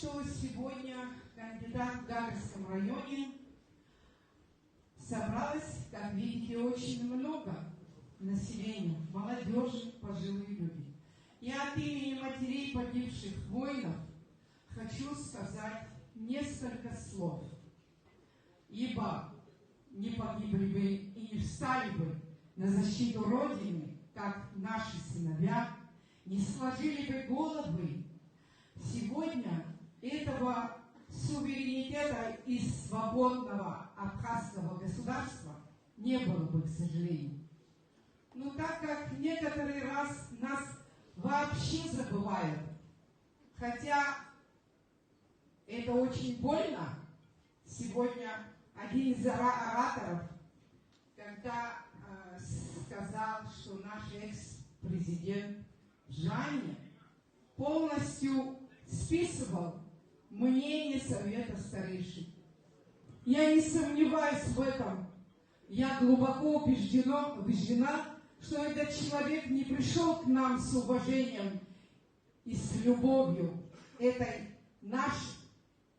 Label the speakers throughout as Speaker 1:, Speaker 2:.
Speaker 1: что сегодня кандидат в Гагарском районе собралось, как видите, очень много населения, молодежи, пожилые люди. Я от имени матерей погибших воинов хочу сказать несколько слов. Ибо не погибли бы и не встали бы на защиту Родины, как наши сыновья, не сложили бы головы, сегодня этого суверенитета из свободного абхазского государства не было бы, к сожалению. Но так как некоторый раз нас вообще забывают, хотя это очень больно, сегодня один из ораторов, когда сказал, что наш экс-президент Жанни полностью списывал мнение Совета Старейшин. Я не сомневаюсь в этом. Я глубоко убеждена, что этот человек не пришел к нам с уважением и с любовью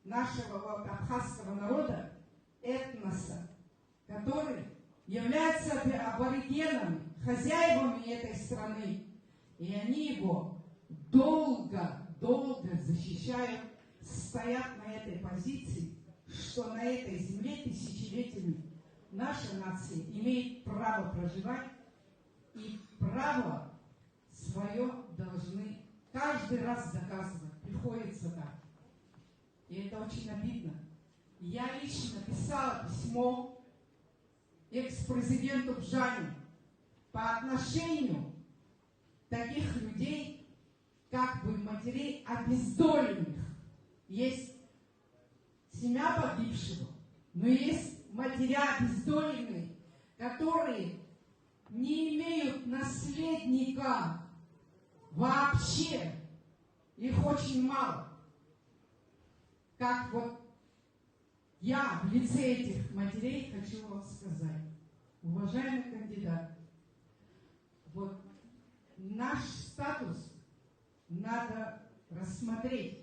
Speaker 1: нашего абхазского народа, этноса, который является аборигенами, хозяевами этой страны. И они его долго защищают, стоят на этой позиции, что на этой земле тысячелетиями наша нация имеет право проживать, и право свое должны каждый раз доказывать. Приходится так. И это очень обидно. Я лично писала письмо экс-президенту Жанни по отношению таких людей, как бы матерей обездоленных. Есть семья погибшего, но есть матеря обездоленные, которые не имеют наследника вообще. Их очень мало. Как вот я в лице этих матерей хочу вам сказать, уважаемый кандидат, вот наш статус надо рассмотреть.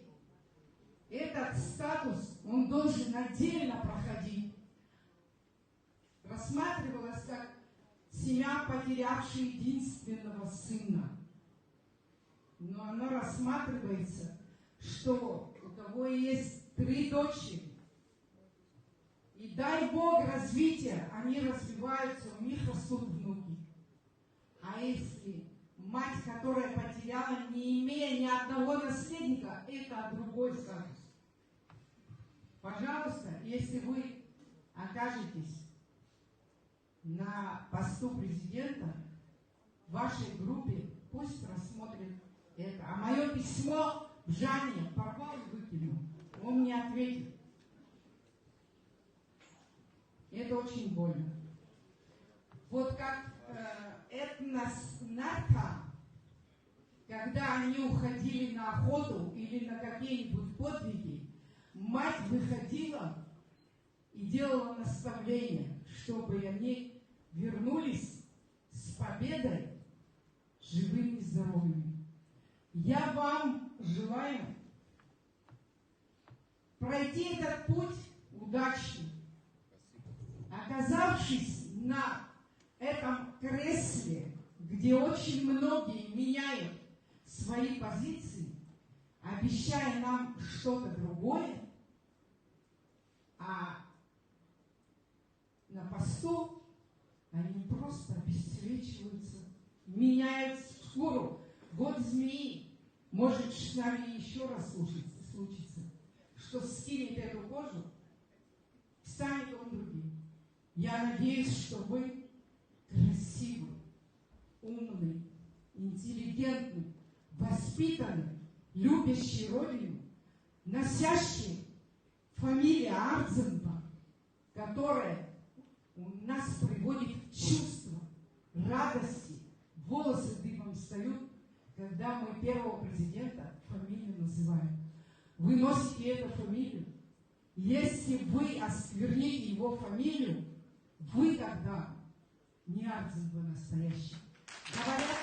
Speaker 1: Этот статус, он должен отдельно проходить. Рассматривалось как семья, потерявшая единственного сына. Но оно рассматривается, что у кого есть 3 дочери. И дай Бог развития, они развиваются, у них растут внуки. А если мать, которая потеряла, не имея ни одного наследника, это другой статус. Пожалуйста, если вы окажетесь на посту президента, в вашей группе пусть рассмотрят это. А мое письмо в Жанне порвал и выкинул. Он мне ответил. Это очень больно. Вот как этнос нарко, когда они уходили на охоту или на какие-нибудь подвиги, мать выходила и делала наставление, чтобы они вернулись с победой, живыми и здоровыми. Я вам желаю пройти этот путь удачно. Оказавшись на этом кресле, где очень многие меняют свои позиции, обещая нам что-то другое, а на посту они просто обесцвечиваются, меняют шкуру. Год змеи. Может, с нами еще раз случится, что скинет эту кожу, станет он другим. Я надеюсь, что вы красивый, умный, интеллигентный, воспитанный, любящий Родину, носящий фамилию Арценбах, которая у нас приводит в чувство радости, волосы дыбом встают, когда мы первого президента фамилию называем. Вы носите эту фамилию. Если вы оскверните его фамилию, вы тогда не Арценбах настоящий. Говорят,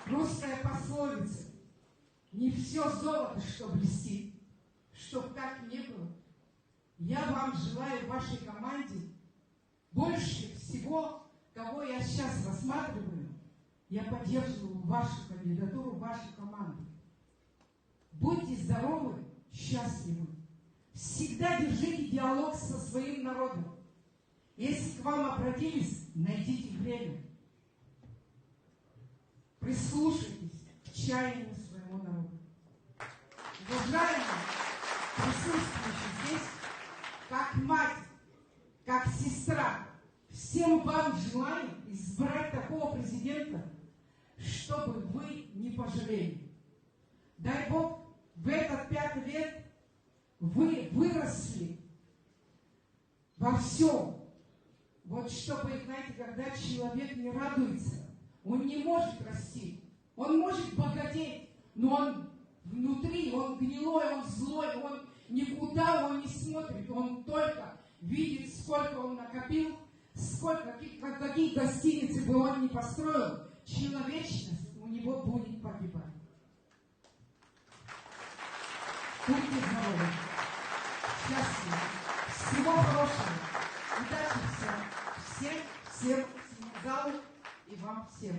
Speaker 1: Русская пословица. Не все золото, что блестит. Чтоб так не было. Я вам желаю в вашей команде больше всего, кого я сейчас рассматриваю, я поддерживаю вашу кандидатуру, вашу команду. Будьте здоровы, счастливы. Всегда держите диалог со своим народом. Если к вам обратились, найдите время. Прислушайтесь к чаянию своего народа. Уважаемые присутствующие здесь, как мать, как сестра, всем вам желаю избрать такого президента, чтобы вы не пожалели. Дай Бог, в этот 5 лет вы выросли во всем. Вот чтобы, знаете, когда человек не радуется, он не может расти. Он может богатеть, но он внутри, он гнилой, он злой, он никуда он не смотрит. Он только видит, сколько он накопил, сколько, какие гостиницы бы он ни построил, человечность у него будет погибать. Будьте здоровы, счастливы, всего хорошего, удачи всем, всем залу и вам всем.